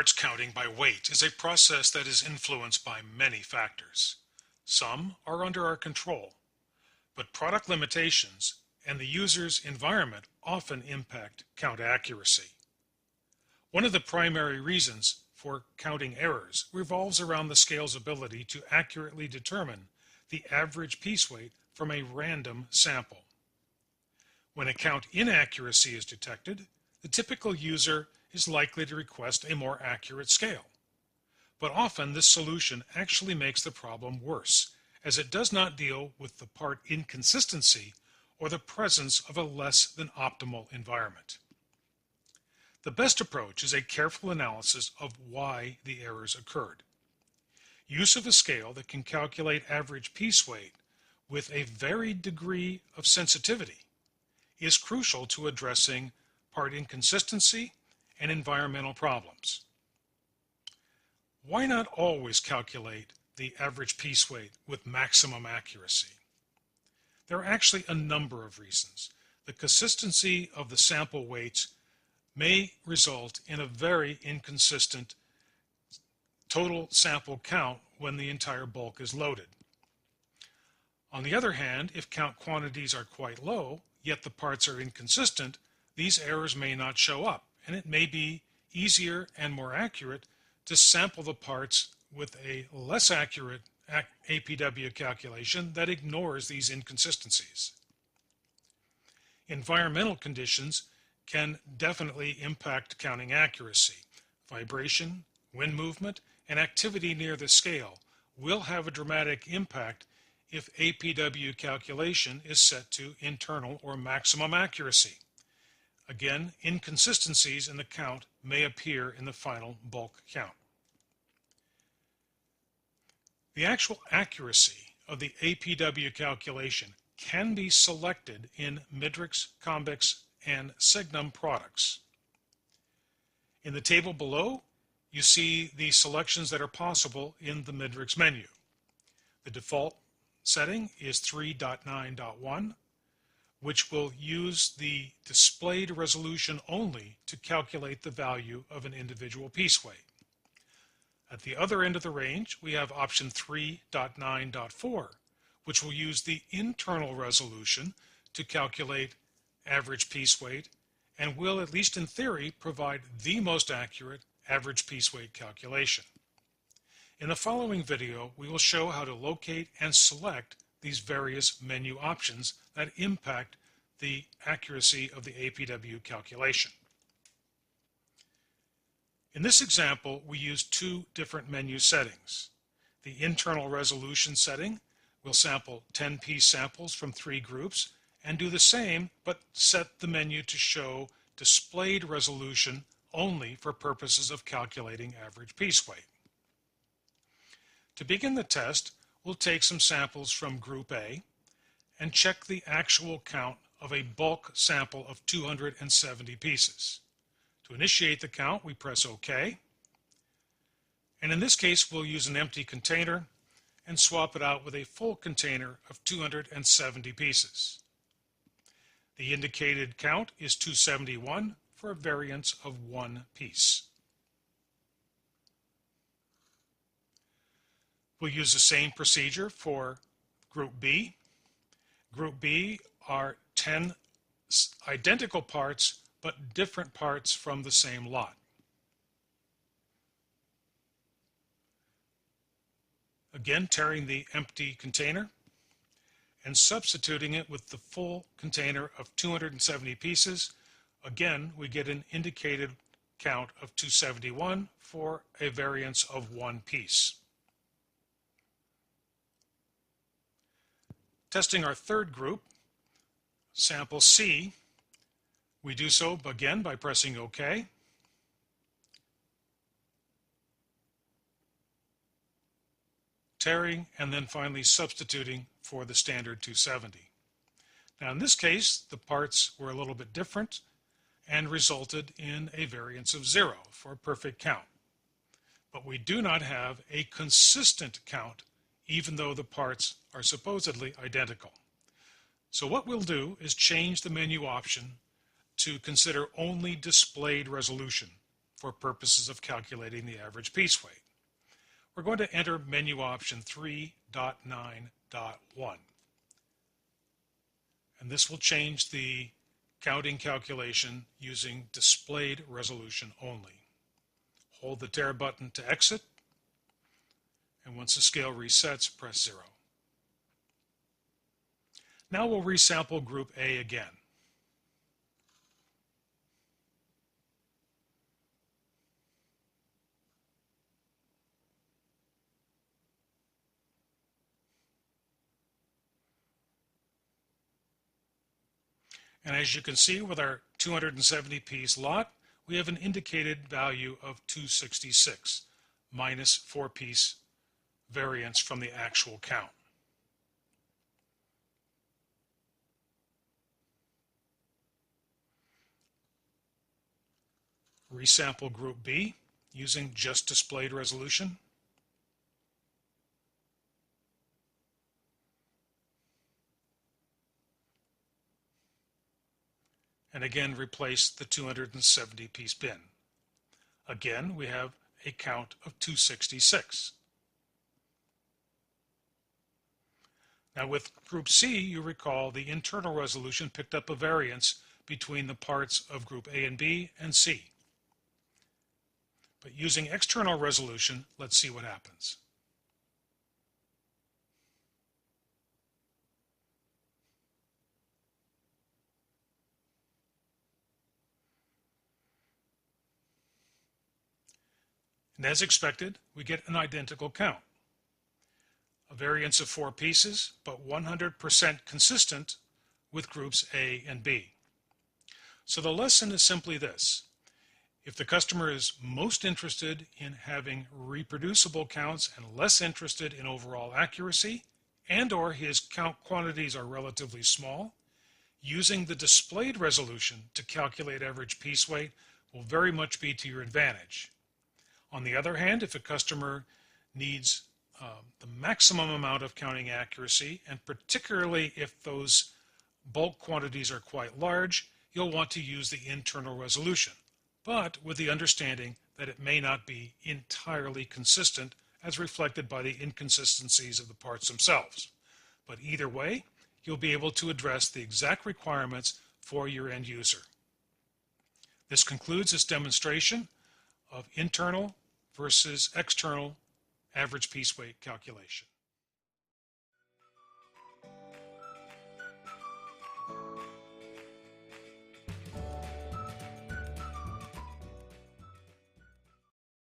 Parts counting by weight is a process that is influenced by many factors. Some are under our control, but product limitations and the user's environment often impact count accuracy. One of the primary reasons for counting errors revolves around the scale's ability to accurately determine the average piece weight from a random sample. When a count inaccuracy is detected, the typical user is likely to request a more accurate scale. But often this solution actually makes the problem worse, as it does not deal with the part inconsistency or the presence of a less than optimal environment. The best approach is a careful analysis of why the errors occurred. Use of a scale that can calculate average piece weight with a varied degree of sensitivity is crucial to addressing part inconsistency and environmental problems. Why not always calculate the average piece weight with maximum accuracy? There are actually a number of reasons. The consistency of the sample weights may result in a very inconsistent total sample count when the entire bulk is loaded. On the other hand, if count quantities are quite low, yet the parts are inconsistent, these errors may not show up, and it may be easier and more accurate to sample the parts with a less accurate APW calculation that ignores these inconsistencies. Environmental conditions can definitely impact counting accuracy. Vibration, wind movement, and activity near the scale will have a dramatic impact if APW calculation is set to internal or maximum accuracy. Again, inconsistencies in the count may appear in the final bulk count. The actual accuracy of the APW calculation can be selected in Midrics, Combics, and Signum products. In the table below, you see the selections that are possible in the Midrics menu. The default setting is 3.9.1, which will use the displayed resolution only to calculate the value of an individual piece weight. At the other end of the range, we have option 3.9.4, which will use the internal resolution to calculate average piece weight and will, at least in theory, provide the most accurate average piece weight calculation. In the following video, we will show how to locate and select these various menu options that impact the accuracy of the APW calculation. In this example, we use two different menu settings. The internal resolution setting will sample 10 piece samples from 3 groups and do the same, but set the menu to show displayed resolution only for purposes of calculating average piece weight. To begin the test, we'll take some samples from Group A and check the actual count of a bulk sample of 270 pieces. To initiate the count, we press OK. And in this case, we'll use an empty container and swap it out with a full container of 270 pieces. The indicated count is 271 for a variance of 1 piece. We'll use the same procedure for Group B. Group B are 10 identical parts, but different parts from the same lot. Again, tearing the empty container and substituting it with the full container of 270 pieces. Again, we get an indicated count of 271 for a variance of 1 piece. Testing our third group, sample C, we do so again by pressing OK. Tearing and then finally substituting for the standard 270. Now in this case, the parts were a little bit different and resulted in a variance of 0 for a perfect count. But we do not have a consistent count even though the parts are supposedly identical. So what we'll do is change the menu option to consider only displayed resolution for purposes of calculating the average piece weight. We're going to enter menu option 3.9.1. And this will change the counting calculation using displayed resolution only. Hold the tare button to exit, and once the scale resets, press 0. Now we'll resample group A again. And as you can see with our 270 piece lot, we have an indicated value of 266 minus 4 piece variance from the actual count. Resample group B using just displayed resolution. And again replace the 270 piece bin. Again, we have a count of 266. Now with group C, you recall the internal resolution picked up a variance between the parts of group A and B and C. But using external resolution, let's see what happens. And as expected, we get an identical count. A variance of 4 pieces, but 100% consistent with groups A and B. So the lesson is simply this. If the customer is most interested in having reproducible counts and less interested in overall accuracy, and/or his count quantities are relatively small, using the displayed resolution to calculate average piece weight will very much be to your advantage. On the other hand, if a customer needs the maximum amount of counting accuracy, and particularly if those bulk quantities are quite large, you'll want to use the internal resolution, but with the understanding that it may not be entirely consistent as reflected by the inconsistencies of the parts themselves. But either way, you'll be able to address the exact requirements for your end user. This concludes this demonstration of internal versus external average piece weight calculation.